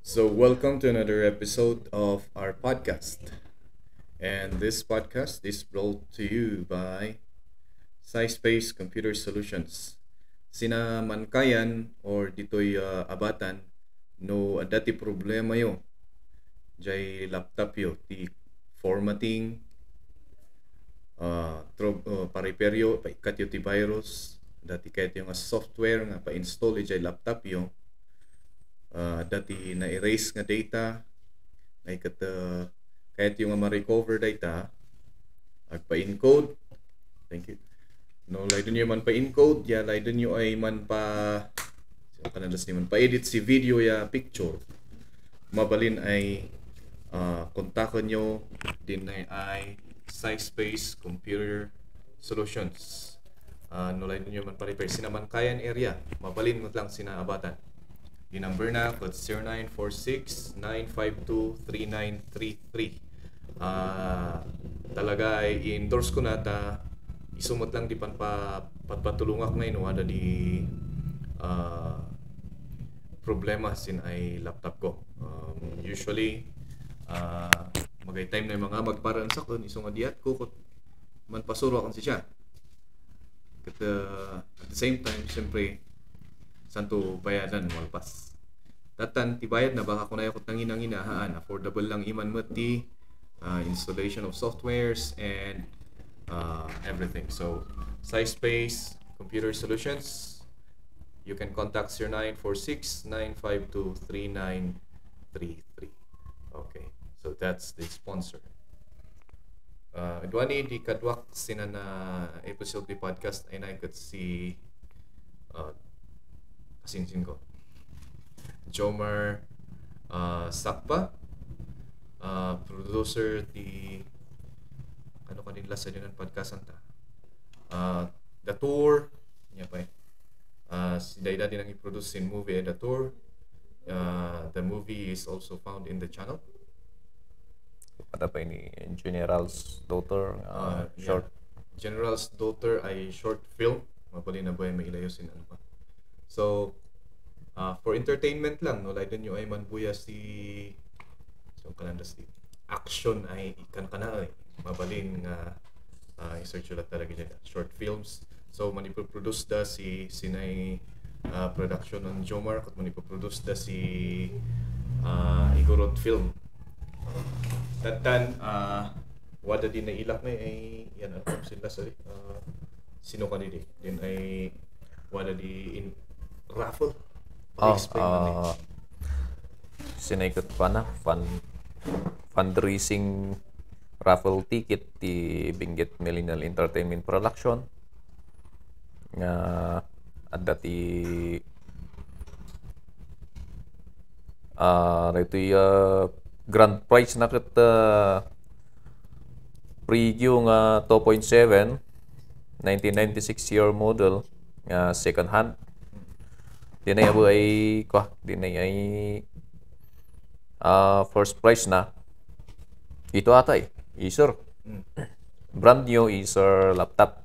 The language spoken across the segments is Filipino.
Welcome to another episode of our podcast. And this podcast is brought to you by SciSpace Computer Solutions. Sina mankayan or ditoy abatan no adati problema yo jay laptop yo ti formatting pariperyo paikat yo ti virus dati kahit yung software nga pa-install jay laptop yo dati na-erase nga data ay kahit yung ma-recover data agpa-encode. Thank you. No, laydon nyo man pa-encode ya, laydon nyo ay man kanadas ni man pa-edit si video ya picture, mabalin ay kontakan nyo din ay SciSpace Computer Solutions. No, laydon nyo man pa-repair sinaman kayan area, mabalin mo lang sinaabatan. Yung number na ko 0946-952-3933. Talaga ay i-endorse ko na isumot lang di patulungak na inuwada di problema sin ay laptop ko. Usually magay time na yung mga magparaan sa kun isong adiat ko kut man pasuro kan siya. At the same time siyempre santo bayadan malpas datan tibayad na baka kunay ko tangin ang inahaan affordable lang iman mati installation of softwares and everything. So SciSpace Computer Solutions, you can contact 0946-952-3933. Okay, so that's the sponsor. Duani di kadwak sina na episode di podcast ay na could see kasinsin ko Jomar Sakpa, producer di ano kanila sa din podcast anta The Tour niya pa si Daida din ang i-produce in movie The Tour. The movie is also found in the channel. Ada pa ini General's Daughter short. General's Daughter ay short film, mapali na ba may ilayo sin ano pa. So for entertainment lang no, laydon nyo ay manbuya si so kanandas di action ay ikan kana ay mabalin nga i-search ulit talaga dyan short films. So manipoproduce da si sinay production on Jomar at manipoproduce da si Igorot Film. Tatan wada din na ilak na ay yan ano sila sorry sino kanidi din ay wala di in raffle. Sinaikot pa na fundraising raffle ticket di Benguet Millennial Entertainment Production nga adda ti rito grand prize na ket preview nga 2.7 1996 year model nga second hand. Dinay abo ay dinay ay first prize na ito atay Acer brand new Acer laptop.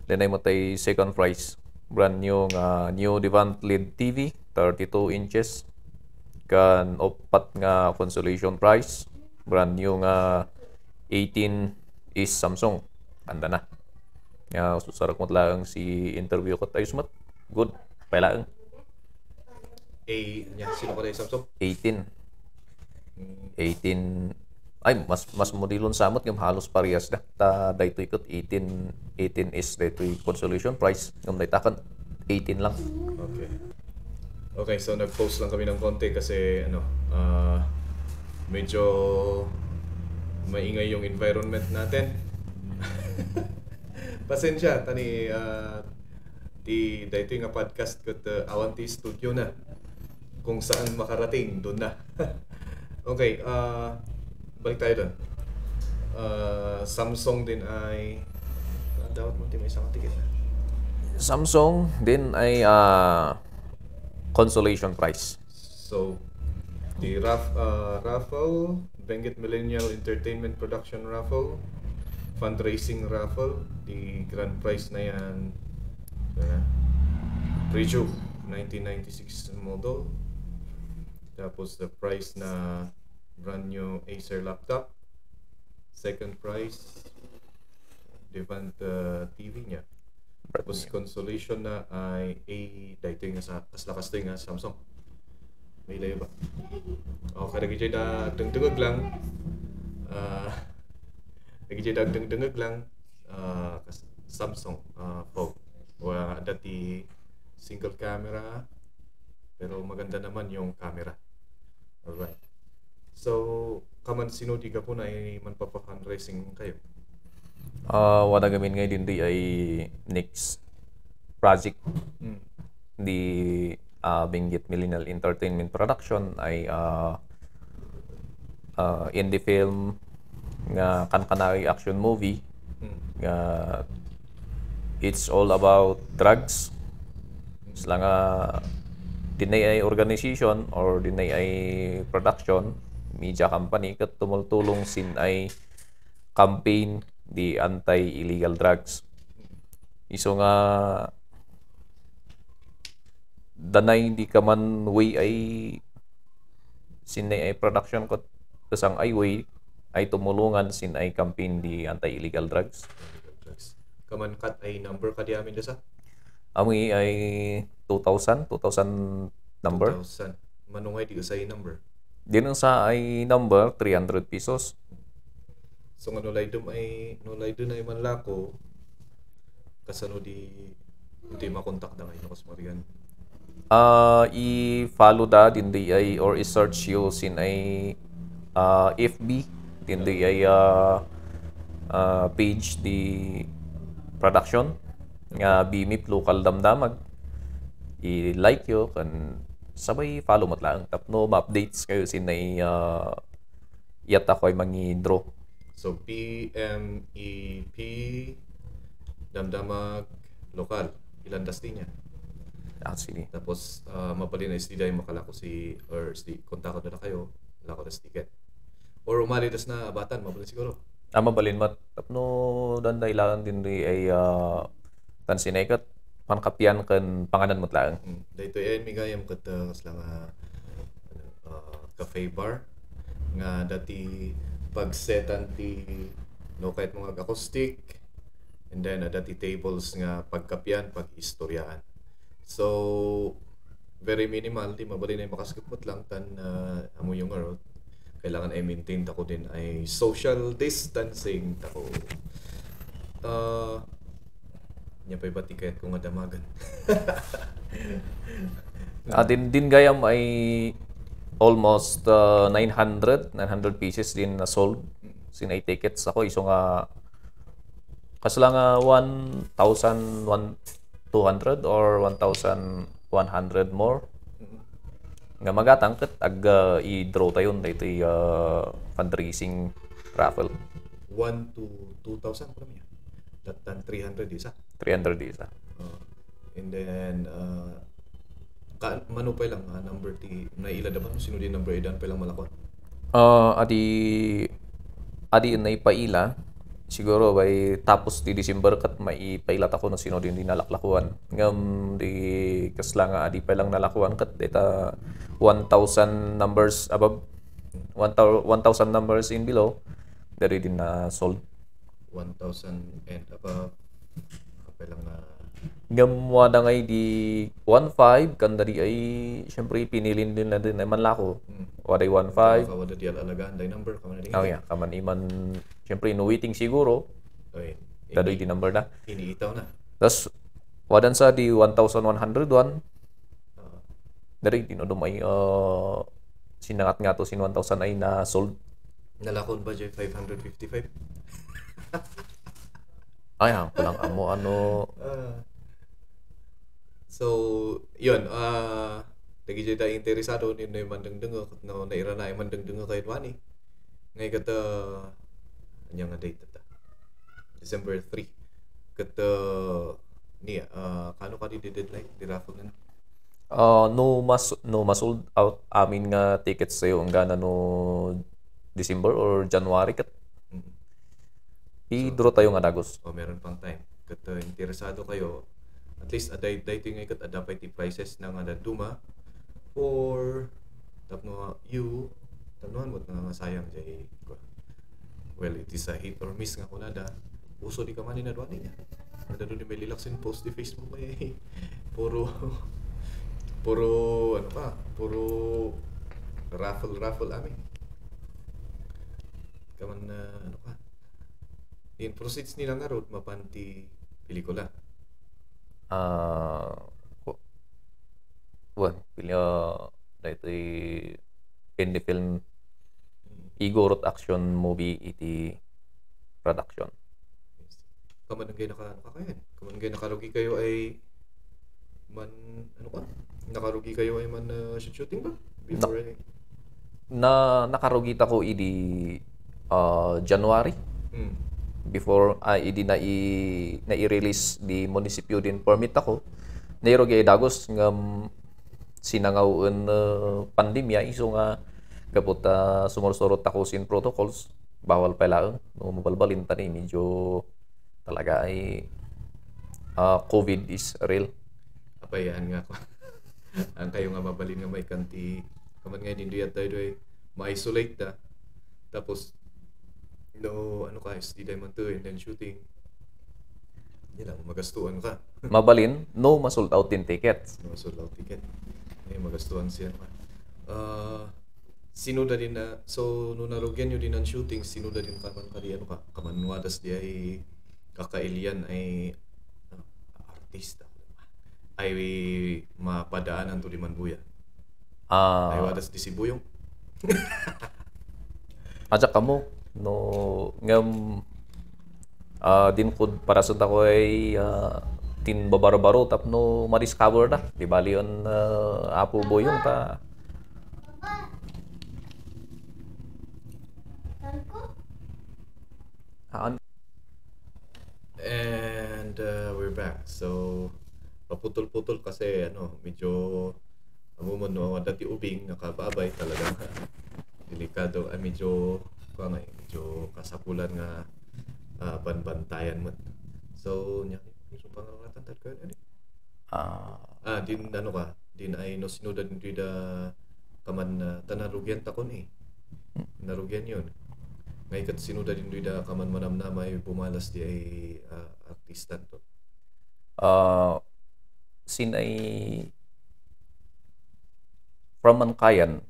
Dinay mo tay second prize brand new nga new Devant LED TV 32 inches kan opat nga consolation prize brand new nga 18 is Samsung anda na nga susarak mo lang si interview ko tayo sumat good pailaang niya sino ko tayo Samsung 18 ay mas modilon samot ng halos parehas da daytoy ikot 18 is daytoy consolation prize ng daytakan 18 lang. Okay, so nag-post lang kami ng konti kasi medyo maingay yung environment natin. Pasensya tani di daytoy nga podcast ket awanti studio na kung saan makarating doon na. Okay, balik tayo doon. Samsung din ay dapat mo may isang ticket na. Samsung din ay consolation prize. So the raffle, Benguet Millennial Entertainment Production Raffle, fundraising raffle, the grand prize na yan Preju 1996 model Tapos the price na brand new Acer laptop. Second price, Devant TV niya. Tapos consolation na ay dahito nga sa kas nga Samsung. May layo ba? Okay, lagi dyan na dengdengag lang. Lagi dyan na dengdengag lang. Samsung phone. Wala dati single camera. Pero maganda naman yung camera. Alright. So, kaman sinudi ka po na ay manpapa-fundraising kayo. Wala gamin ngayon din di ay next project di Benguet Millennial Entertainment Production ay indie film nga kankanay action movie nga it's all about drugs. Sila nga dinay ay organization or dinay ay production media company kat tumultulong sin ay campaign di anti-illegal drugs. Iso nga danay di ka man way ay sin ay production ko tasang ay way ay tumulungan sin ay campaign di anti-illegal drugs. Kaman kat ay number ka di amin dasa? Ami ay 2000 number. 2,000. Manungay di usay number. Din sa ay number 300 pesos. So nga nulay dum ay manlako kasano di makontak na ngayon kasi marigan. I-follow da din di ay or i-search yo sin ay FB din di ay page di production nga BMIP local damdamag i-like yo kan sabay follow mo lang tapno ma-updates kayo sin ay yata ko ay mangi-draw. So BMEP damdamag lokal ilan dasti niya. Sige. Tapos mapali na istida yung makalako si or kontak na kayo lako na ticket. Or umali das na abatan mapali siguro. Mabalin mat tapno dan dailangan din di ay tan sinekat pangkapian kan panganan mo lang. Dito ay migayam kat lang cafe bar nga dati pagsetan ti no kahit mga acoustic and then dati tables nga pagkapian pag-istoryaan. So very minimal di mabali na makaskipot lang tan amo yung araw kailangan ay maintain tako din ay social distancing tako nya pa ibati kahit kung adamagan. Din gayam ay almost 900 pieces din na sold sin ay tickets ako iso nga kasla nga 1,200 or 1,100 more nga magatang ket i-draw tayon dito fundraising raffle 1 to 2,000 pa niya. Datan 300 isa. 300 isa. And then manupay lang number ti naila dapat sino din number idan pa lang malakon. Adi na ipaila siguro by tapos di December kat maipaila ako no sino din nalaklakuan ngam di kasla nga adi pa lang nalakuan kat data 1,000 numbers above 1,000 numbers in below dari din na sold 1,000 and above pa lang na ngam wada ngay di 1,500 kan dari ay syempre pinilin din na din naman lako waday 1,500 kawada di alagaan day number kaman din. Yeah, kaman iman syempre no waiting siguro. Okay. Dadoy di number na. Iniitaw na. Tas wadan sa di 1,101. Dari din odom ay sinangat nga to sin 1,000 ay na sold. Nalakon ba jay 555? Ay kulang amo ano. So, yun lagi jay ta interesado ni na mandengdeng no naira na ay mandengdeng kay Wani. Ngay kata anya nga date ta. December 3. Kata niya kano ka di deadline di raffle na. No sold out amin nga tickets sayo ang gana no December or January kat. I-draw tayo nga dagos. Meron pang time. Kata interesado kayo at least aday tingay kat adapay ti prices na nga duma for tapno you tanuhan mo nga sayang jay ko. Well, it is a hit or miss nga kunada. Uso di ka man na duani niya. Ada doon may lilaksin post di Facebook may puro puro ano pa, puro raffle amin. Kaman na ano pa. In proceeds nila nga road mapanti pelikula. Ah, ko wan pilya daytoy indie film igorot action movie iti production. Kaman ang kayo nakakayan. Kaman kayo nakarugi kayo ay man ano ka? Nakarugi kayo ay man shooting ba? Before ay Nakarugita ko idi January hmm. before idi na i-release di munisipyo din permit ako nairogi dagos ngam sinangawen pandemya iso nga kapot sumursurot ako sin protocols bawal pala no mabalbalin tani medyo talaga ay COVID is real. Apayaan nga ko. Ang kayo nga mabalin nga may kanti kaman nga din duyat tayo doy ma-isolate ta. Tapos no ano ka di man to and then shooting. Yan lang magastuan ka. Mabalin no masold out din tickets. No sold out ticket. Ay magastuan siya ka. Sino da din na so no narugyan nyo din ang shooting sino da din kaman kari ano ka kaman wadas di ay kakailian ay artista ay mapadaanan to di man buya ay wadas di si Buyong Aja kamo no ngam din kud para sa tako ay tin babaro-baro tapno ma-discover na di bali on Apo Boyong ta and we're back so paputol-putol kasi ano medyo amumon no dati ubing nakababay talaga delikado ay medyo medyo kasapulan nga banbantayan mo so nya so pangangatan tad ka ani din ano ka din ay no sinudan din da kaman tanarugyan takon narugyan yun ngay kat sinudan din da kaman manamnamay pumalas di ay artista to sinay from Mankayan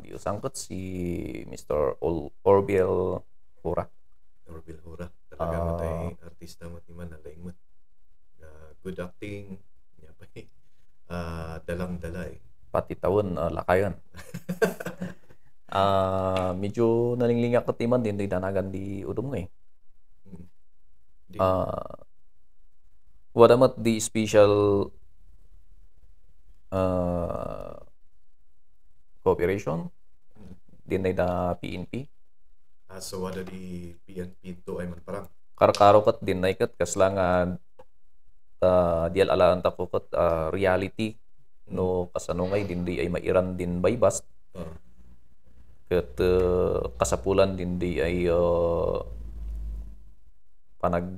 di usangkot si Mr. Orbiel Hura. Orbiel Hura talaga matay artista mo ti man nalaing mo good acting nya pa dalang-dala pati taon lakayan medyo nalinglingak ko timan din danagan di udom nga what amat di special cooperation din ay da PNP so wada di PNP to ay man parang karkaro kat din ay kat kaslangan dial alaan ta ko kat reality no kasano ngay din di ay mairan din baybas kat kasapulan din di ay panag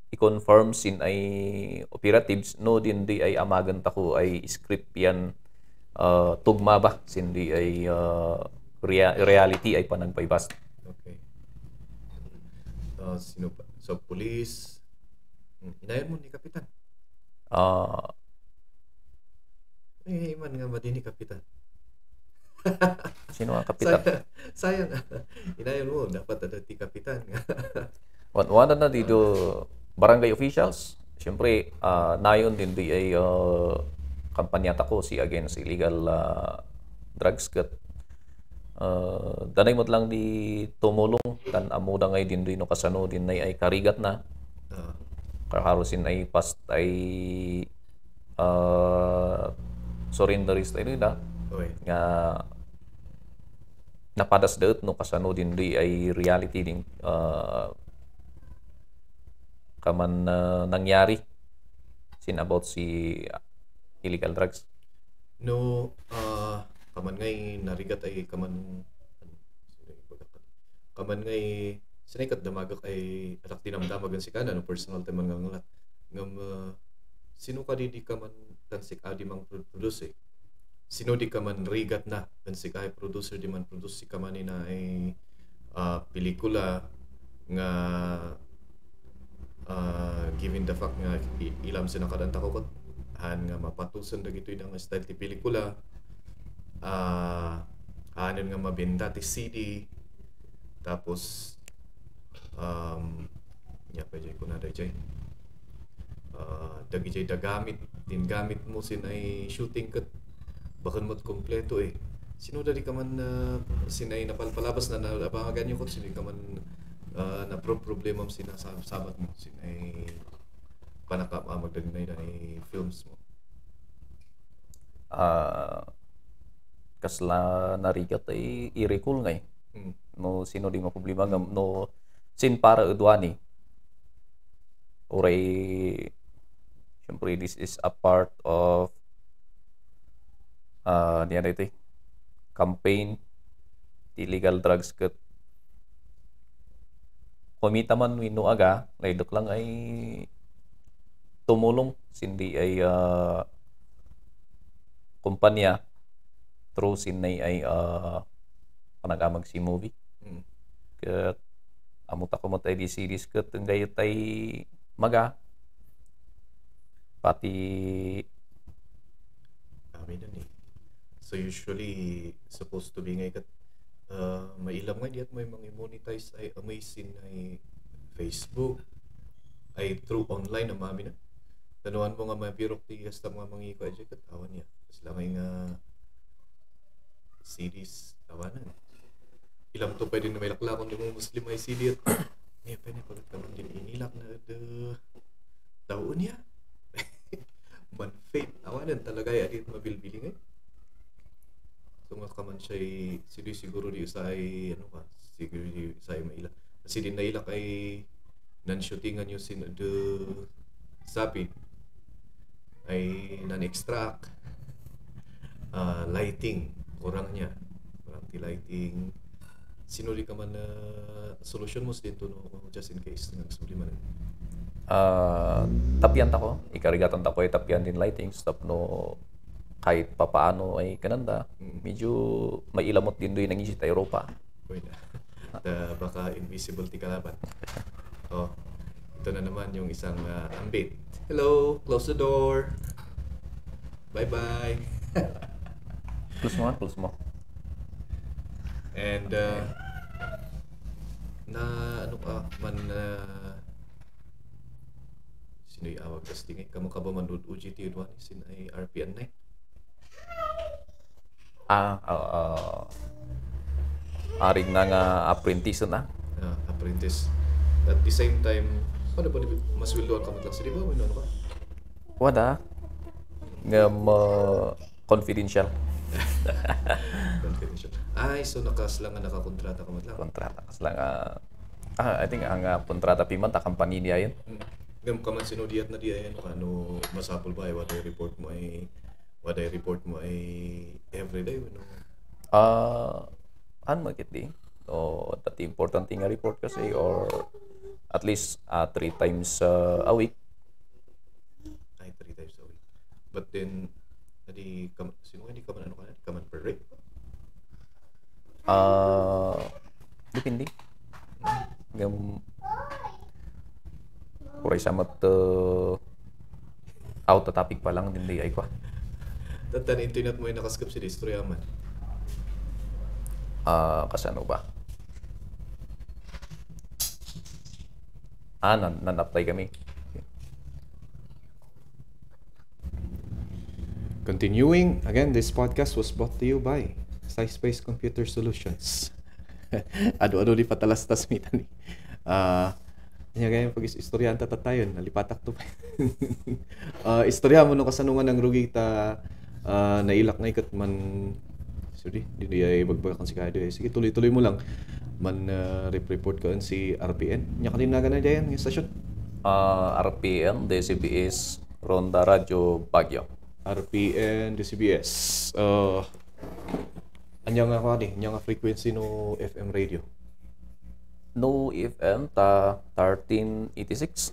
i-confirm sin ay operatives no din di ay amagan ta ko ay script yan tugma ba sin di ay reality ay panagbaybas. Okay. Sino pa? So police inayon mo ni kapitan. Man nga madini kapitan. Sino ang kapitan? Sayang. Inayon mo dapat ada ti kapitan. Wala na dito barangay officials. Siyempre, nayon din di ay kampanyata ko si against illegal drugs kat danay mo lang di tumulong kan amuda ngay din no kasano din ay karigat na kaharusin ay past ay surrenderist ay na nga napadas daot no kasano din di ay reality din kaman nangyari sin about si illegal drugs no kaman ngay narigat ay kaman ngay sinikat damagak ay atak dinamdamagan si kana no personal teman nga ngam sino ka di kaman tansik adi mang produce. Sino di ka man rigat na tansik ay producer di man produce si kamani na ay pelikula nga given the fact nga ilam sila kadanta ko han nga mapatusan dagitoy nga style ti pelikula hanon nga mabenta ti CD tapos nya pa jay kuna dayjay dagi jay dagamit din gamit mo sin ay shooting kat bakan mo't kompleto sino dali ka man sinay napalpalabas na nabangagan nyo ko sino ka man na problema mo sinasabat mo sinay panakap magdagnay na films mo kasla narigat ay i-recall ngay no sino di maproblema nga no sin para udwani oray syempre this is a part of niya dito campaign ti illegal drugs ket kumita man wino aga laydok lang ay tumulong sindi ay kumpanya through sinay ay panagamag si movie ket amuta ko matay di series ket gayet ay maga pati amin na so usually supposed to be ngay kat mailam nga diat may mga monetize ay amazing ay Facebook ay through online na mami na tanuan mo nga mapirok ti hasta mga iko ay kat awan niya sila ngay nga series tawanan ilam to pwede na may laklakon yung Muslim ay CD at pwede pagkat naman din inilak na taon niya man faith awanan talaga ay adit mabilbili ngay so nga kaman siya siguro di sa ay siguro di sa ay mailak kasi din nailak ay nan-shootingan yung sin the sapi ay nan-extract lighting kurang niya kurang ti lighting sinuli ka man na solution mo dito no just in case nagsuli man tapyan ta ko ikarigatan ta ko ay tapyan din lighting stop no kahit papaano ay kananda medyo mailamot din doy nang isita Europa pwede baka invisible ti kalaban ito na naman yung isang ambit hello close the door bye bye plus mo and na ano ka man sino yung awag casting kamo ka ba man UGT udwan sin ay RPN 9 aring na nga apprentice na apprentice at the same time paano ba mas wildoan ka matlang di ba may ano ka wala nga confidential confidential ay so nakaslangan nakakontrata ka matlang kontrata kaslang I think ang kontrata piman ta company niya yun ngam ka man sinudiyat na di ayan ano masapol ba ay waday report mo ay everyday no magit di o dati important nga report kasi or at least 3 times a week ay 3 times a week but then sino hindi ka man ano ka na ka man per rate depende ngam kuray sa mat auto topic pa lang din di ay ko tatan internet mo ay nakaskip si Destroy man kasano ba nan-apply kami continuing again this podcast was brought to you by SciSpace Computer Solutions ado di patalastas mitan nya ganyan pag istoryahan tatatayon nalipatak to istorya mo no kasanungan ng rugi ta nailak na ikat man sorry di ay bagbagakan si Kado sige tuloy-tuloy mo lang man report ka si RPN nya kanina na dayan ng stasyon RPN DCBS Ronda Radio Baguio RPN DCBS anya nga nya nga frequency no FM radio no FM ta 1386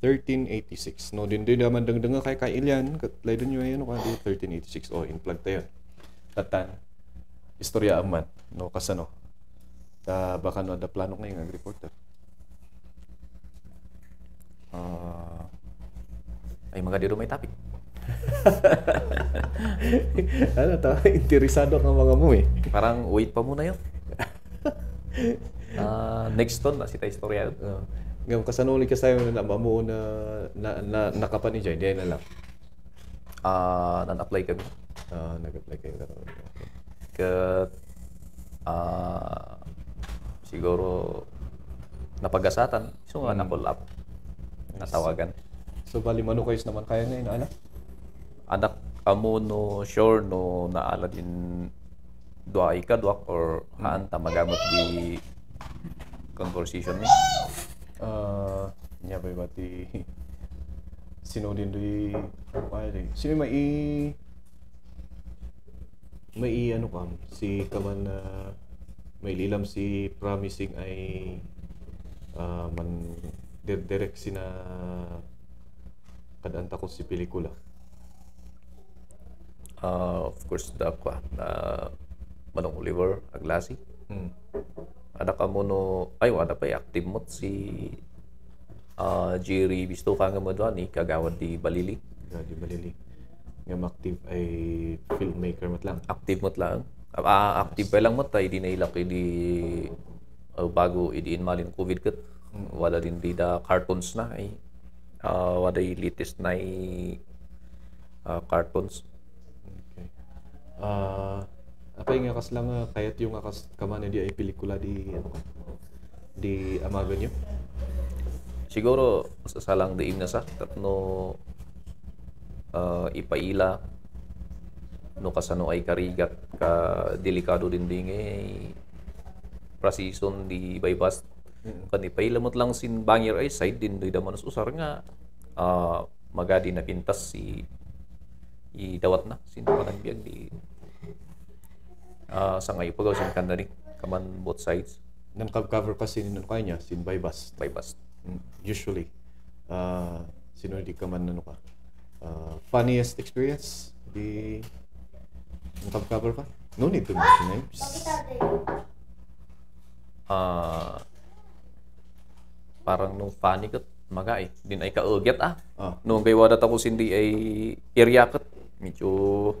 1386. No, din naman dangdanga kay Ilian. Katlay din yung ano ka, 1386. Oh, in-plug tayo. Tatan. Istorya aman. No, kasano. Baka no, ada plano ngayon ang reporter. Ay mga dito may topic. Ano, interesado ka mga mo eh. Parang wait pa muna yun. Next ton na si ta istorya. Ngam kasano ulit ka sa'yo na mamu na nakapan ni Jay, di na lang. Nan-apply kami. Nag-apply kayo. Kat siguro napagasatan. So nga na-call up. Natawagan. So bali mano kayo naman kaya ngayon, anak? Anak amo no sure no naala din duay ka duak or haan ta magamot di conversation ni. Nya ba bati sino din doy ay sino may ano ka si kaman na may lilam si promising ay man direct sina kadanta ko si pelikula. Of course da kwa na Manong Oliver Aglasi. Ada kamo no ay wala pa active mo si Jerry Bisto ka nga mo ni kagawad di Balili. Di Balili. Nga active ay filmmaker mat lang. Active mo lang. Active pa lang mo tay di nailaki di bago idiin malin COVID kat. Wala din di da cartoons na ay wala yung latest na cartoons. Okay. Apay nga kas lang kayat yung akas kamana di ay pelikula di ano di amagan nyo? Siguro sa lang diin na sa tatno ipaila no kasano ay karigat ka delikado din ding precision di bypass kan ipailamot lang sin bangir ay side din do daman usar nga magadi na pintas si idawat na sin panagbiag di sa ngay pagaw sin kanda ni kaman both sides Nang cover kasi nino kanya sin bypass. Usually sino di ka man ano ka funniest experience di nang cover ka? No need to mention names. Parang nung funny kat magay din ay kaugyat nung kay wadat ako sindi ay area kat medyo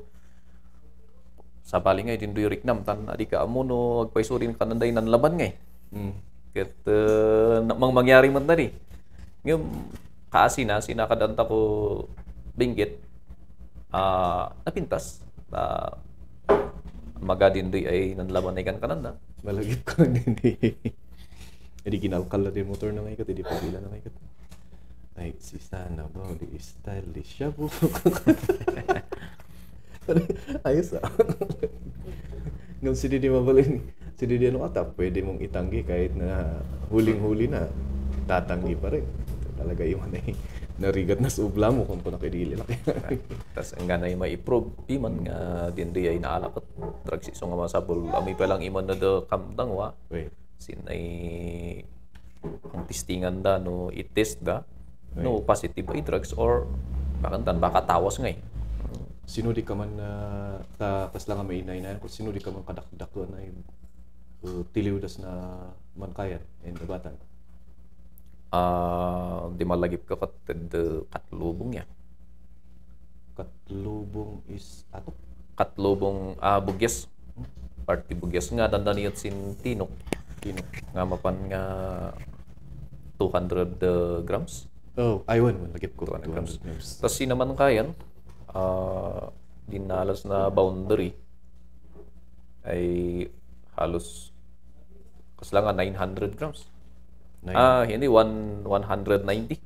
sa paling ay dindoy riknam tan adi ka amo no agpaiso rin kananday nan laban ngay ket mangyari man tadi ngem kaasi na sinakadanta ko binggit napintas magadindoy ay nan laban ay kan kananda Malagip ko din di. Hindi kinalkal din motor na ngay kat, hindi pagila na ngay kat. Ay, si Sana ba, di stylish siya po. Ayos Ngam si Didi mabalin. Si Didi ano kata, pwede mong itanggi kahit na huling-huli na, tatanggi pa rin. Talaga yung narigat na subla mo kung nakidili laki. Tas ang ganay ma-improve iman nga dindoy ay naalakat drugs iso nga masabol ami pa lang iman na do kamdang wa sin ay ang testingan da no i-test da no positive ay drugs or baka tawas ngay sino di ka man ta kas lang may inay na kung sino di ka man kadakdak na tiliwdas na man kayan and the batan di malagip ka katlubong ya. Katlubong is ato? Katlubong bugyas. Party bugyas nga dandaniyot sin Tinok. Nga mapan nga 200 grams. Oh, aywan man lagip ko 200 grams. Tapos naman kayan dinalas na boundary ay halos kasla nga 900 grams. Hindi 190. 190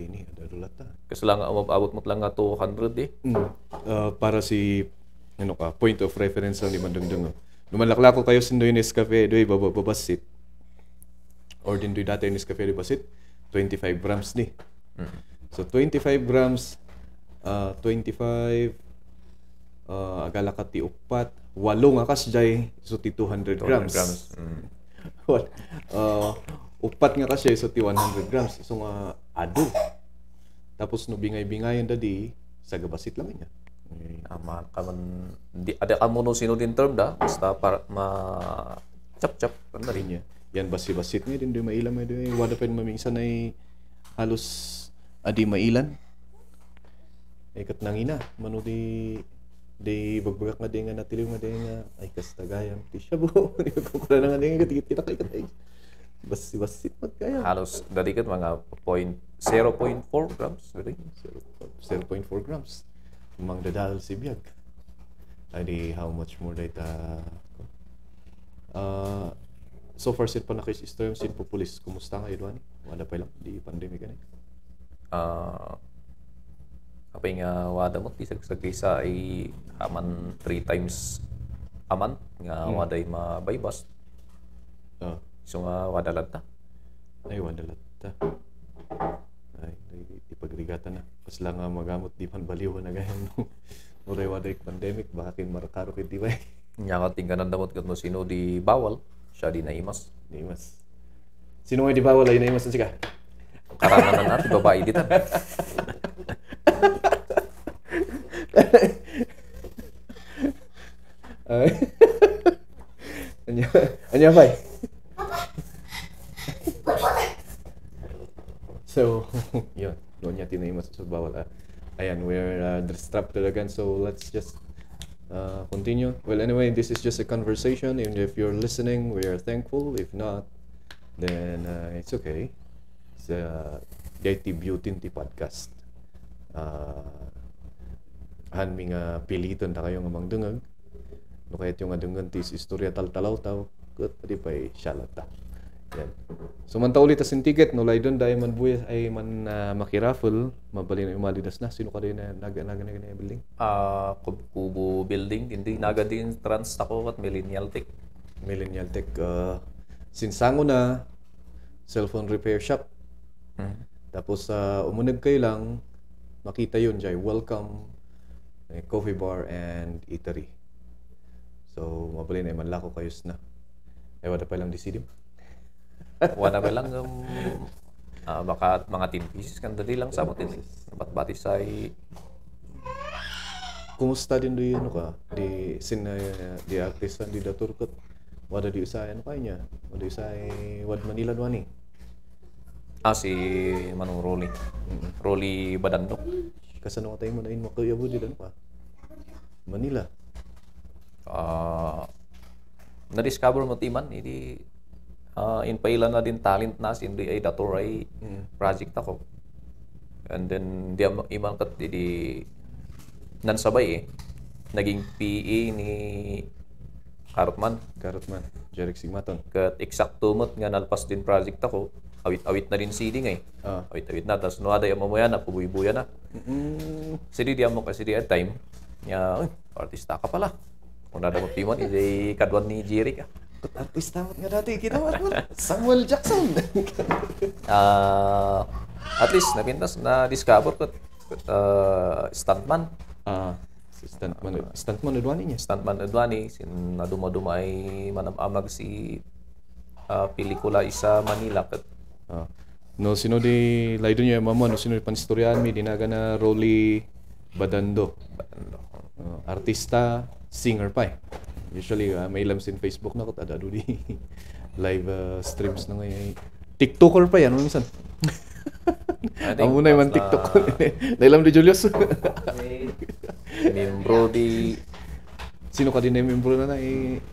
ni ada rulata. Kasi lang abot mo lang nga 200 para si ano ka, point of reference lang di mandangdang. Lumalakla ko kayo sindoy Nescafe, doy babasit. Or din doy dati Nescafe di basit, 25 grams ni. So 25 grams 25 agala ka ti upat, 8 nga kas jay so ti 200 grams. upat nga kasi so ti 100 grams so nga ado. Tapos no bingay-bingayan dadi sa gabasit lang niya. Ama kaman di ada kamo no sino din term da basta para ma chap ano rin. Niya. Yan basi-basit nga din di mailan mo din wala pa maminsan ay halos adi mailan. Kat nangina mano di bagbagak nga di nga natiliw nga di nga ay kastagayam ti siya bo. Kukula na nga di nga kita kay katay. Basi-basit magkaya. Halos dali kat mga 0.4 grams dali. 0.4 grams. Mang dadal si biyag. Adi how much more data so far sit pa na kay system sin populis kumusta nga idwan wala pa lang di pandemic ani apay nga wada mo bisag sa kaysa ay aman 3 times a month nga waday mabaybas so nga wada lata ay wala lata ay di pagrigatan na pas lang nga magamot di man baliw na gayon uray waday pandemic baka kin marakaro kay di ba nya ka tingkanan damot kat no sino di bawal siya di naimas sino nga di bawal ay naimas na siya karamanan natin babae dito anya pa so yun doon niya tinaimas sa bawal ayan we're strapped to the gun so let's just continue. Well, anyway, this is just a conversation. Even if you're listening, we are thankful. If not, then it's okay. It's IT Beauty podcast. Han mi nga piliton ta kayo nga mangdungag. No kahit yung adungan tis istorya taltalaw-taw, ket pati pay shalata. Yan. So man ulit asin ticket no lay don dai man buya ay man makiraffle mabalin yung malidas na sino ka din na naga building Kubo building hindi naga din trans ako at Millennial Tech sinsango na cellphone repair shop tapos umunag kayo lang makita yun jay welcome coffee bar and eatery so mabalin ay manlako kayos na ay wala pa lang disidim wala ba lang baka mga 10 pieces kan dali lang sa mo tin batbati say kumusta din do yun ka di di artista di datur ket wada di usay ano kanya wada usay wad Manila duani si Manong Rolly Badandok kasano ka tayo mo na in mo kuya mo di dan pa Manila na-discover mo timan hindi in pailan na din talent na hindi ay dator ay project ako and then di imang kat di nansabay naging PA ni Karotman Jeric Sigmaton kat eksakto mot nga nalpas din project ako awit na din CD ngay awit na tas no ada yung mamuya na pubuy-buya na CD di mo kasi di at time nya artista ka pala kung nada mo timon hindi kadwan ni Jeric artista nga dati kita Samuel Jackson at least napintas na discover ko stuntman stuntman Edwani sin naduma-duma ay manamamag si pelikula isa Manila kat no sino di laydo niya mama no sino di panistoryahan mi dinaga na Rolly Badando artista singer pa usually may ilam sin Facebook na ko tada do di live streams na ngayon TikToker pa yan minsan amo na man TikTok dailam di Julius membro di sino ka din na membro na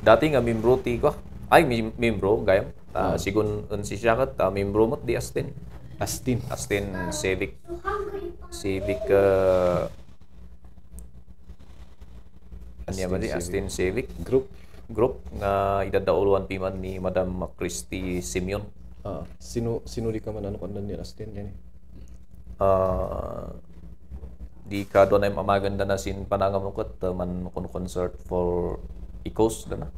dati nga membro ti ko ay membro gayam sigun unsi siya kat membro mo di Astin Civic anya ba di Astin Civic group nga idadauluan piman ni Madam Christy Simeon sino di ka man ano kandan ni Astin yan di ka doon ay mamaganda na sin panangamukot man kun concert for Ecos na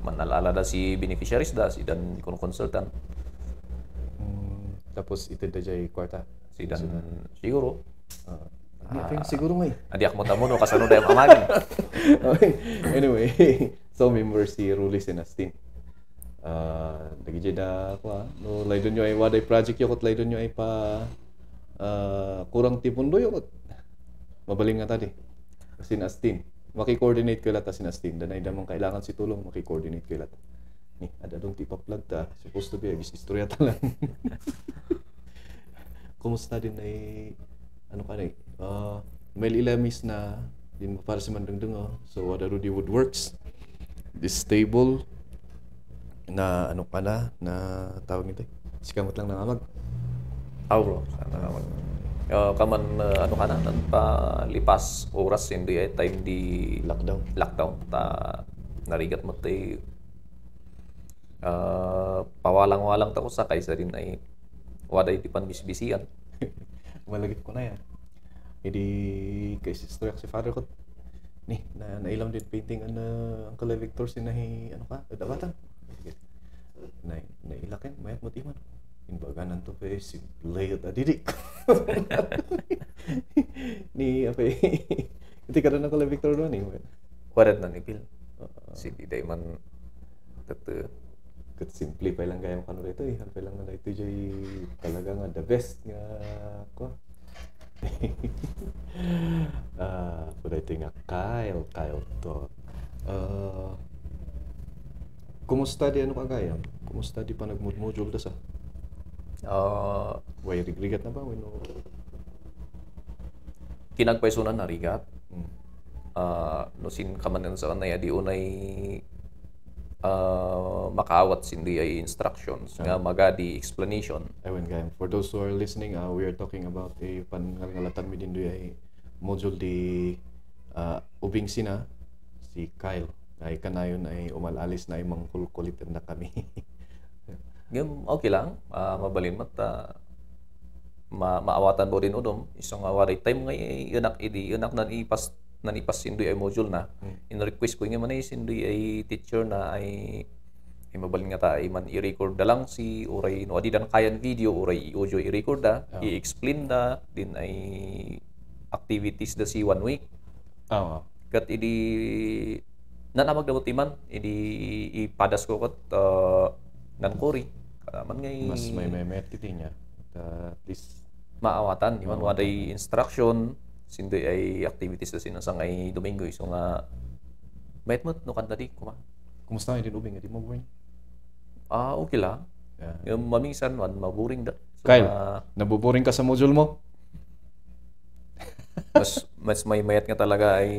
man nalala da si beneficiaries da si dan kun consultant tapos ito da jay kwarta si dan siguro siguro may adi ak mo tamo no kasano da amagin anyway so member si Rolly Sin Astin Nagijeda ko no laydon nyo ay waday project yo kot laydon nyo ay pa kurang tipon do yo kot. Mabaling nga tadi. Sin Astin. Maki-coordinate kayo lata sin Astin. Danay damang kailangan si tulong maki-coordinate kayo lata. Ni ada dong tipa plug ta. Supposed to be agis istorya ta lang. Kumusta din ay ano ka na may ilamis na din para si Mandungdung so ada Rudy Woodworks this stable na ano pala na tawag nito sikamot lang ng amag Bro, sana naman. Kaman ano ka na, palipas oras hindi ay time di lockdown ta narigat mo tay pawalang-walang ta ko sa kaysa din ay waday di pan bisbisian. malagip ko na yan hindi kay sister si father ko ni na nailam din painting Uncle Victor sinahi ano ka dapatan na nailakin mayat mo timan inbaganan to pe si layot adidik ni apa hindi ka rin Uncle Victor doon eh Warat na nipil si di day man kat simplify lang gaya mo dito eh halpay lang na ito jay talaga nga the best nga ko pada ito nga Kyle to kumusta di ano kagaya kumusta di pa nagmudmudjol ta sa way rigrigat na ba no kinagpaisunan na rigat no sin kamanan sa kanaya di unay makaawat sindi ay instructions nga magadi explanation. Ayun guys, for those who are listening, we are talking about a pangalatan mi din ay module di ubing sina si Kyle ay kanayon ay umalalis na ay mangkulkulitan na kami. Okay lang, mabalin mata maawatan mo din udom isang awari time nga inak nan ipas sindoy ay module na in-request ko nga man ay sindoy ay teacher na ay mabalin nga ta ay man i-record da lang si uray no adi dan kayan video uray i-audio i-record da i-explain da din ay activities da si 1 week kat idi nanamag da timan idi ipadas ko kat nan kori man ngay mas may met kiti niya at least maawatan iman waday instruction sindoy ay activities na sinasang ay Domingo so nga bayat mo no kanta di kuma kumusta din ubing di mo boring okay lang yung maminsan man maburing da so, Kyle nabuboring ka sa module mo mas may mayat nga talaga ay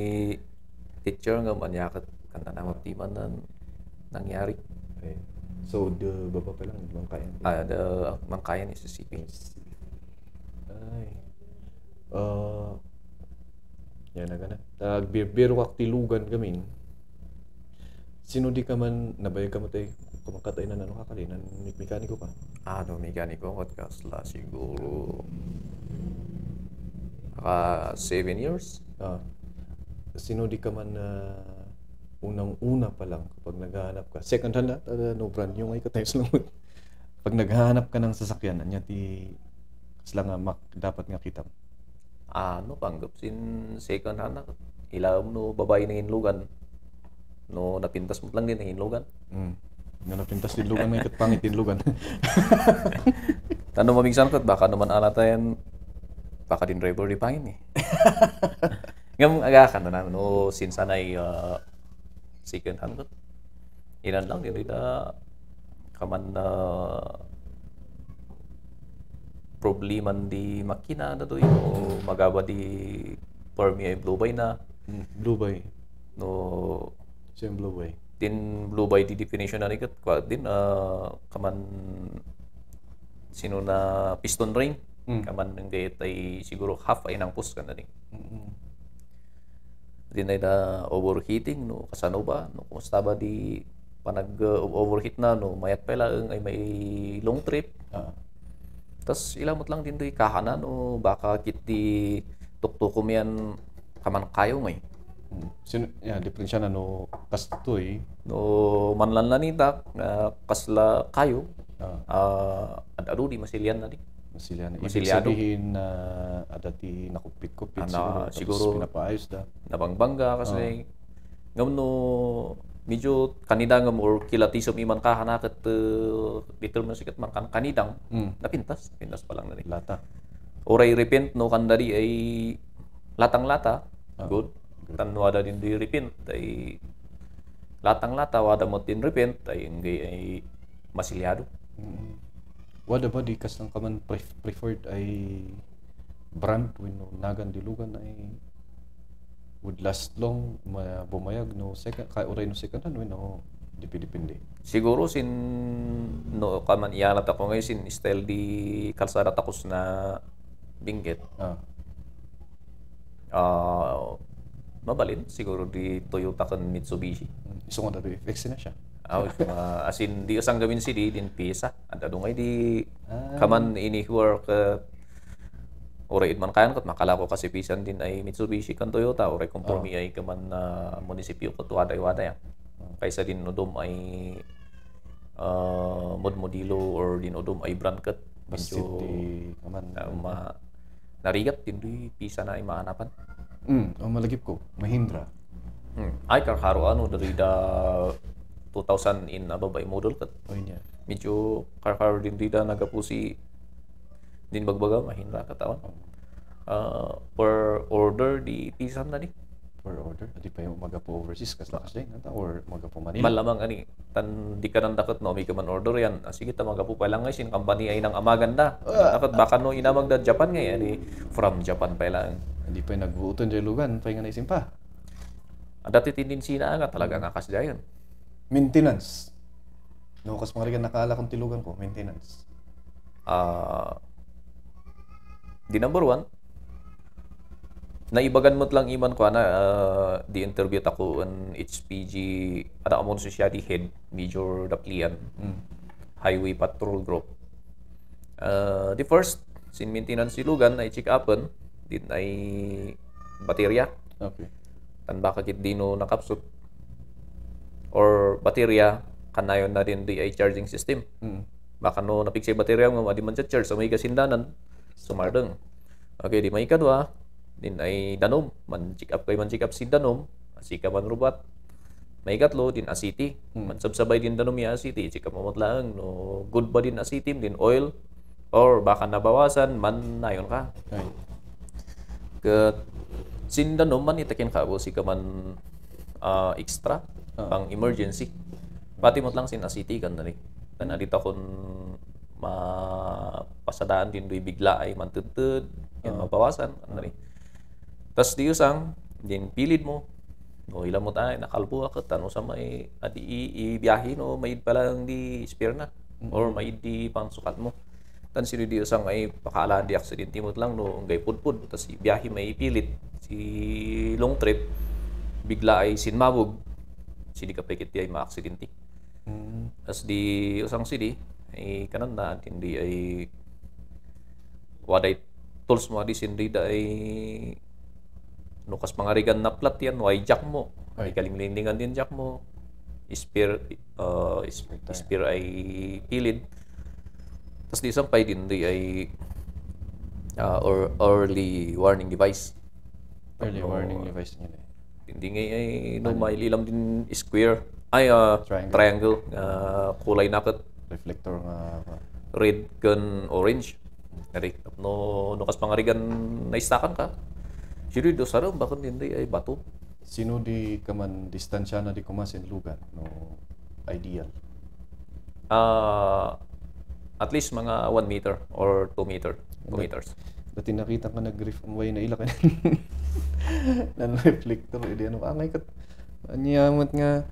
teacher nga manyakat kanta na maptiman na nangyari okay. So the baba pa lang mangkayan the mangkayan is CP ay yan na gana. Biro kak tilugan kami. Sino di ka man nabayag ka mo tayo kumakatay na ano kakali na mekaniko ka? No mekaniko kot kasla siguro 7 years. Sino di ka man unang-una pa lang kapag naghahanap ka. Second hand no brand yung ay katay sa lumot. Pag naghahanap ka ng sasakyan, anya ti kasla nga dapat nga kita mo. No panggap sin second hand na ilaw no babae na hinlugan no napintas mo lang din na hinlugan nga napintas hinlugan may katpangit hinlugan ano mabingsan kat baka naman alatayan baka din driver di pangin ngam agakan na no since anay second hand kat ilan lang din ita kaman probleman di makina na to o magaba di permi ay blue bay na blue bay no same blue bay din blue bay di definition na nikat kwa din kaman sino na piston ring kaman ng date ay siguro half ay nang push ka na din din ay da overheating no kasano ba no kumusta ba di panag overheat na no mayat pala ay may long trip tas ilamot lang din doy kahanan o baka kiti tuktukom yan kaman kayo ngay. Sino diferensya na no kastoy no manlan lanita kasla kayo adu di masilian na di. Masiliado. Sabihin na adati nakupit-kupit siguro pinapaayos da. Nabangbangga kasi ngam no medyo kanidangam or kilatisom iman kahana ket determine sikat man kan kanidang napintas pa lang na ni Lata. oray repent no kan dari ay latang-lata good tan wada din di repent ay latang-lata wada mo din repent ay hindi ay masilyado. Wada ba di kas lang kaman preferred ay brand when no nagan dilugan ay would last long bumayag no second kay oray no second hand when no depende. Siguro sin no kaman iyalat ako ngayon sin style di kalsada takos na binggit. Mabalin siguro di Toyota kan Mitsubishi. Iso nga dati FX na siya. As in di usang gawin si din pisa. Ada dungay di kaman ini work oray man kayan kat makalako kasi pisan din ay Mitsubishi kan Toyota oray kompromi ay kaman na munisipyo kat waday kaysa din odom ay modilo or din odom ay brand kat Medyo di kaman narigat din di pisa na ay maanapan. Malagip ko Mahindra. Ay karharo ano dari da 2000 in ababay model kat. Niya. Medyo karharo din di da nagapusi din bagbaga Mahindra katawan. Per order di pisan na di. Per order? Di pa yung umaga po overseas kas lakas din nata or umaga po Manila. Malamang ani tan di ka nang dakot no may kaman order yan. Sige ta magapu pa lang sin company ay nang amaganda. Dapat baka no inamag da Japan ngay ani from Japan pa lang. Di pa yung nagbuuton dyan lugan pa yung naisim pa. Dati tindinsi na nga talaga nga kas dayon. Maintenance. No, kas mga rigan nakaala kong tilugan ko, maintenance. Di number one, naibagan mo lang iman ko na di interview ako an HPG ada amon society head Major Daplian Highway Patrol Group. The first sin maintenance silugan ay check upon din ay baterya. Okay. Tan baka kit dino nakapsut or baterya kanayon na din di ay charging system. Baka no napiksay baterya mo adi man charge sa may kasindanan sumardeng. Okay, di may kadwa din ay danom man check up si danom asika man rubat may katlo din asiti man sabsabay din danom ya asiti check up mo lang no good ba din asiti din oil or baka nabawasan man nayon ka Okay. Ket sin danom man itakin ka bo si kaman extra pang emergency pati mo lang sin asiti kan dali tan adita kon mapasadaan din doy bigla ay mantutud yan mabawasan kan dali. Tas di usang din pilid mo no ilam mo tayo nakalbo ka tanong sa may adi ibiyahe no may palang di spare na or may di pangsukat mo tan sino di usang ay pakaalaan di aksidente mo lang no ungay pudpud tas ibiyahe may pilit si long trip bigla ay sinmabog sidi ka pekit ay maaksidente. Tas di usang sidi ay kanan na hindi ay waday tools mo di sindi da ay no kas mangarigan na plat yan way jack mo ay kalinglindingan din jack mo spear ay pilid tas di isang pay din di ay or early warning device Warning device niya. hindi nga ay no may lilam din square ay triangle kulay nakit Reflector nga red gun orange ari no kas pangarigan na istakan ka sino do sarang bakit hindi ay bato. Sino di kaman distansya na di kumasin lugan no ideal. At least mga 1 meter or 2 meters. Dati nakita ka nag-riff ang way na ilakan. Nan reflector edi ano angay kat anyamat nga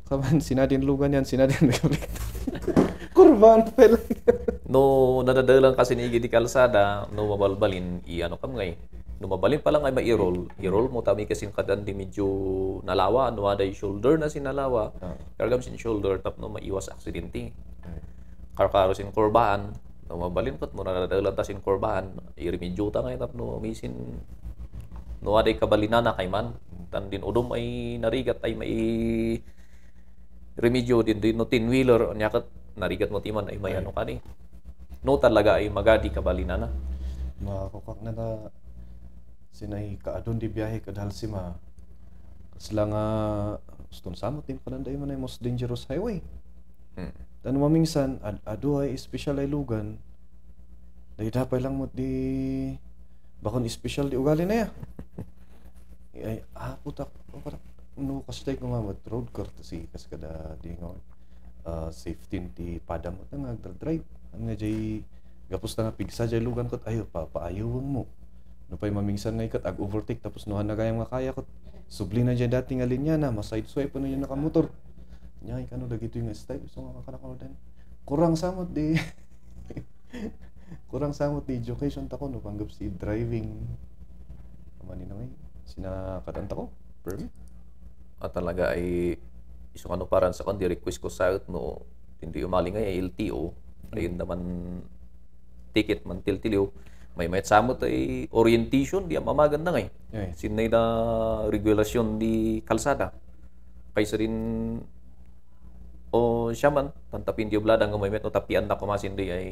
kaman sinadin lugan yan sinadin reflector. Kurban pala. No nadadalang kasi ni di kalsada no mabalbalin iano kam ngay. No mabalin pa lang ay i-roll mo tami kasi kadan di medyo nalawa no aday shoulder na sinalawa. Kargam sin shoulder tap no maiwas aksidente. Karkaro sin kurbaan no mabalin kat mo nadadalang ta sin kurbaan i-remedyo ta ngay tap no misin no aday kabalinana kay man tan din udom ay narigat ay may remedyo din no tin wheeler nya kat narigat mo timan ay may ano kani no talaga ay magadi kabalinana makakukak na ta sinay kaadon di biyahe kadahal si ma kasla nga Gusto samot din pananday man ay most dangerous highway. Mm. Tan maminsan ado ay special ay lugan. Dahil dapay lang mo di bakon special di ugali na ya. Ay putak no kastay ko mamad road courtesy kas kada di nga safety ti padam at nga drive ang nga jay gapos na nga pigsa jay lugan kot ayo paayawang mo no pay mamingsan nga ikat ag overtake tapos nuhan na kayang makaya kot subli na jay dati nga linya na maside swipe na yun nakamotor nya ikano dagito yung style so nga kakalakodan kurang samot di kurang samot di education ta ko no panggap si driving kamani na ngay sinakatanta ko permit At talaga ay isang ano parang sa kundi request ko sa no hindi umali nga ay LTO ayun naman ticket man tiltiliw may samot ay orientation di mamagan na ngay sinay na regulasyon di kalsada kaysa rin o siya man tantapin di oblada nga may met no tapian na kumasin di ay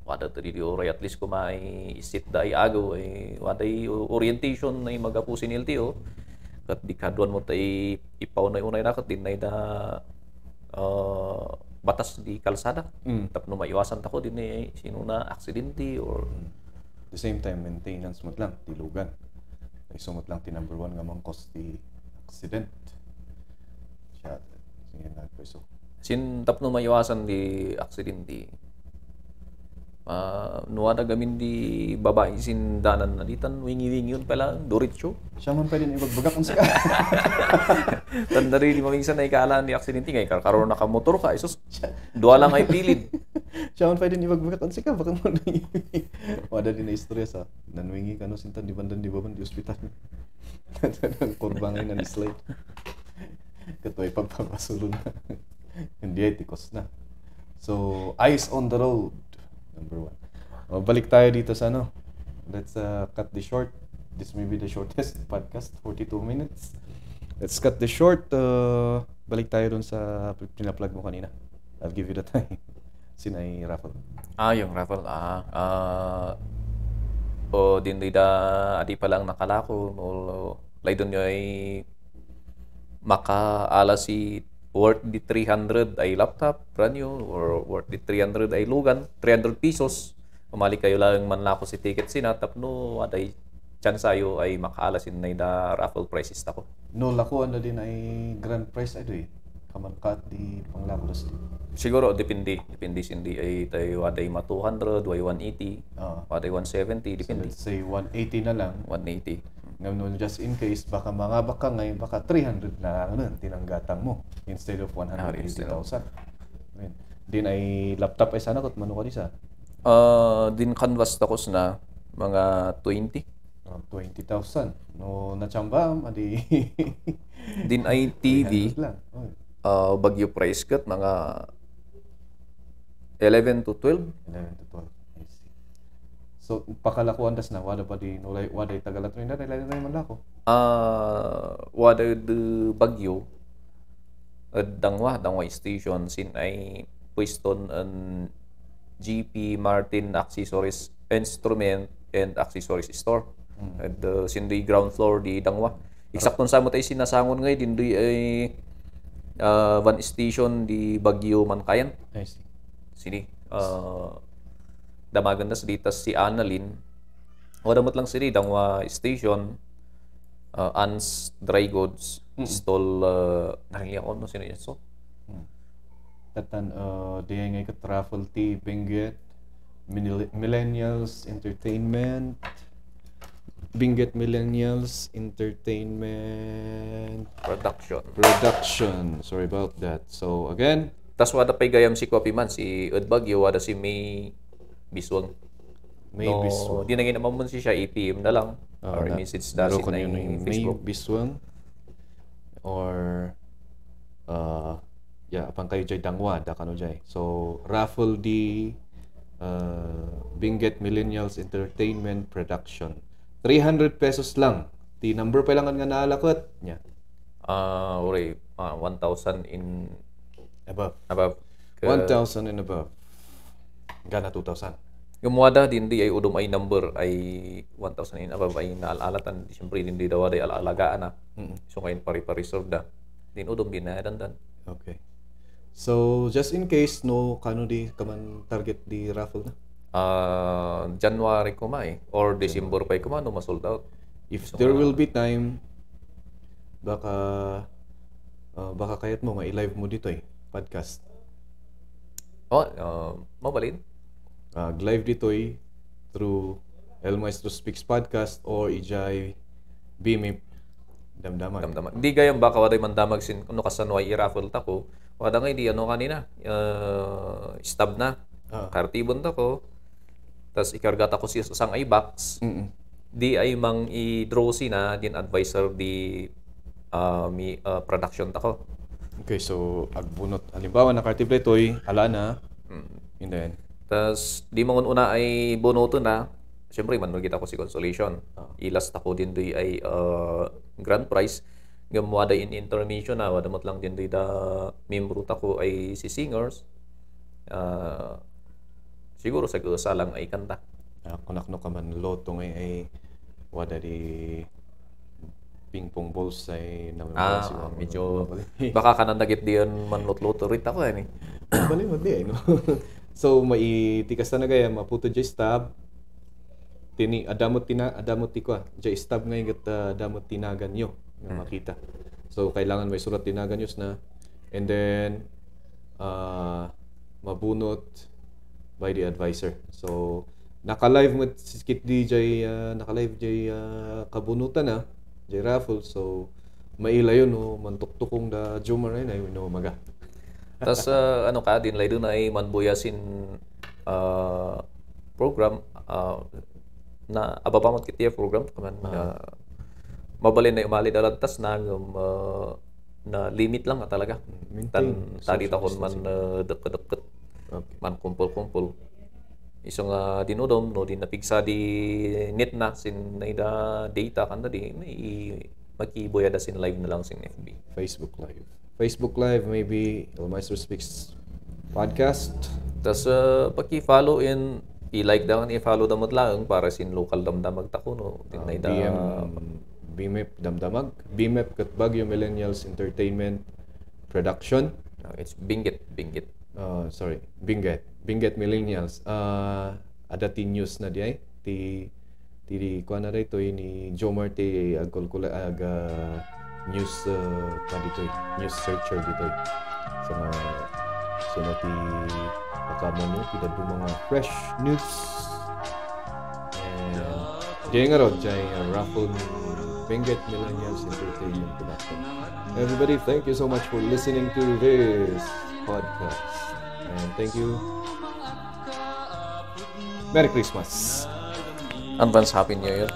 wada tadi di oray at least kumay isit da ay agaw ay wada orientation na magapusin LTO kat di kaduan mo tay ipaw na unay nakat din na batas di kalsada tapno maiwasan ta ko din sino na aksidente or the same time maintenance mo lang di lugan ay sumot lang ti number 1 nga mang cause di accident siya sige na peso sin tapno maiwasan di aksidente nuwada gamin di babae sin danan na ditan wingi-wingi yun pala doritso siya man pwede ibagbagak kung sika tanda rin di mamingsan na ikalaan di aksidente ngay karon nakamotor ka isos dua lang ay pilid siya man pwede ibagbagak kung sika baka mo wada din na istorya sa nanwingi ka no sintan di bandan di baban di ospital kurbangay na ni slide katoy pagpapasulo na hindi ay tikos na so eyes on the road number 1. Balik tayo dito sa ano. Let's cut the short. This may be the shortest podcast, 42 minutes. Let's cut the short. Balik tayo dun sa pinaplug mo kanina. I'll give you the time. Sinay raffle. Yung raffle. O din da adi pa lang nakalako o lay doon ay makaala si worth the 300 ay laptop, brand new, or worth the 300 ay lugan, 300 pesos. Umali kayo lang manlako si ticket sinatap no, aday chance ayo ay makalasin na da raffle prices tako. No, lakuan na din ay grand prize ay doy. Kamankat di panglako das. Siguro depende sindi ay tayo aday ma 200, way 180, aday 170 depende. So let's say 180 na lang. 180. Ngayon, just in case, baka mangabak ka ngayon, baka 300 na tinanggatang mo instead of 180,000. Din ay laptop ay sana kot mano ka disa? Din canvas takos na mga 20. 20,000. No, nachamba, adi. Din ay TV, lang. bagyo price cut, mga 11 to 12. 11 to 12. I see. So, pakalakuan das na, wala ba di, wala tagalat rin na, nilala na naman ako. Wala de bagyo, dangwa station, sin ay pwiston an GP Martin Accessories Instrument and Accessories Store. At sin di ground floor di dangwa. Eksakton sa mo tayo sinasangon ngay, din di ay van station di Bagyo Mankayan. I see. Sini. Damagan na sa ditas si Annalyn. Wadamot lang sini dangwa station. Ans Dry Goods. Stall narinig ako no sino yun so. Tatan di ngay ka travel tea Benguet Millennials Entertainment Production. Sorry about that. So again, Tas wada pay gayam si Coffee Man si Ed Bagyo wada si May Biswang. Biswang. Di na ginaman si siya APM na lang. Or message da si na May Facebook. Biswang or apang kayo jay dangwa da kano jay. So raffle di Benguet Millennials Entertainment Production. 300 pesos lang. Di number pa lang nga naalakot nya. 1,000 in Above. 1,000 and above. Gana 2,000. Yung muada din di ay udom ay number ay 1,000 in above ay naalatan. Siyempre din di daw ay alagaan na. So ngayon pari-reserve da. dinudom din na dandan. Okay. So just in case no kano di kaman target di raffle na. January kumay or December pa kumano ma-sold out. If there will be time, baka kayat mo ma-live mo dito podcast. Mabalin. Live dito through El Maestro Speaks podcast or ijay BMIP damdaman. Di gayam baka waday mandamag sin kuno kasanway i-raffle ta ko. Wada nga di ano kanina. Stab na. Kartibon ta ko. Tas ikarga ta ko siya sa sang box. Di ay mang i-draw sina din advisor di production ta ko. Okay, so agbunot halimbawa na kartible toy ala na. And then tas di mo una ay bonoto na. Siyempre man magita ko si consolation. Ilas ta ko din di ay grand prize. Gamuada in intermission na wadamot lang din di da membro ta ko ay si singers. Siguro sa lang ay kanta. Kunakno ka man loto ngay ay wada di ping-pong balls ay siguro medyo baka kanan dagit diyan man lot-loto rit ako ni. Bali mo di no. So maitikas na gaya maputo jay stab. Tini adamot ti ko jay stab ngay gat adamot tinagan yo nga makita. So kailangan may surat tinagan yus na, and then mabunot by the advisor. So naka-live mo si Kit DJ naka-live jay kabunutan na jay raffle, so maila yun no mantuktukong da Jomar ay no maga. Tas ano ka din lay doon ay manbuyasin program na ababamot kitiya program kaman mabalin na umali dalantas na limit lang talaga. Tadi takon man deket-deket man kumpul-kumpul. Isang dinudom no din napigsa di net na sin naida data kanda di makiboya da sin live na lang sin FB. Facebook Live maybe El Maestro Speaks podcast. Tas paki-follow in i-like daw i-follow damot lang para sin local damdamag ta kuno din naida BMIP damdamag. BMIP kat Baguio Millennials Entertainment Production. It's Binggit. Sorry, Binggit Millennials. Ada news na di ay ti kuan na dito ni Jomar ti agkulkula news news searcher dito. So ti pagkamon ti dadu mga fresh news. And diyan nga ron jay raffle Binggit Millennials Entertainment Production. Everybody, thank you so much for listening to this podcast. And thank you. Merry Christmas. Advance Happy New Year.